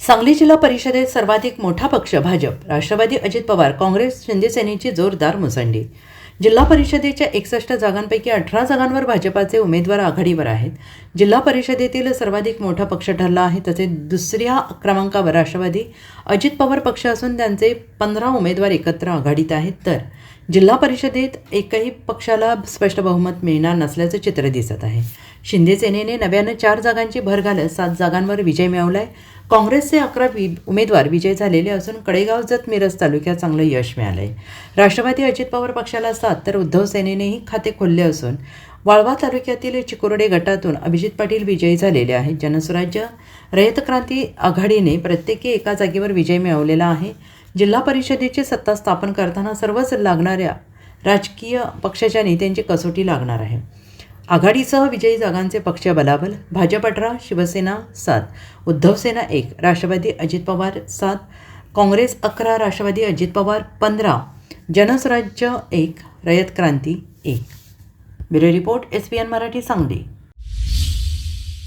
सांगली जिल्हा परिषदेत सर्वाधिक मोठा पक्ष भाजप, राष्ट्रवादी अजित पवार, काँग्रेस, शिंदे सेनेची जोरदार मुसंडी. जिल्हा परिषदेच्या 61 जागांपैकी 18 जागांवर भाजपाचे उमेदवार आघाडीवर आहेत. जिल्हा परिषदेतील सर्वाधिक मोठा पक्ष ठरला आहे. तसेच दुसऱ्या क्रमांकावर राष्ट्रवादी अजित पवार पक्ष असून त्यांचे 15 उमेदवार एकत्र आघाडीत आहेत. तर जिल्हा परिषदेत एकही पक्षाला स्पष्ट बहुमत मिळणार नसल्याचं चित्र दिसत आहे. शिंदे सेनेने नव्यानं 4 जागांची भर घालत 7 जागांवर विजय मिळवलाय. काँग्रेसचे 11 उमेदवार विजय झालेले असून कडेगाव जत मिरज तालुक्यात चांगलं यश मिळालंय. राष्ट्रवादी अजित पवार पक्षाला 7 तर उद्धव सेनेनेही खाते खोलले असून वाळवा तालुक्यातील चिकुर्डे गटातून अभिजित पाटील विजयी झालेले आहेत. जनस्वराज्य रयत क्रांती आघाडीने प्रत्येकी एका जागेवर विजय मिळवलेला आहे. जिल्हा परिषदेची सत्ता स्थापन करताना सर्वच लागणाऱ्या राजकीय पक्षाच्या नेत्यांची कसोटी लागणार आहे. आघाडीसह विजयी जागांचे पक्ष बलाबल. भाजप 18, शिवसेना 7, उद्धव सेना 1, Rashtrawadi Ajit Pawar 7, Congress 11, Rashtrawadi Ajit Pawar 15, Janswarajya 1, Rayat Kranti 1. Bureau report, SBN Marathi, Sangli.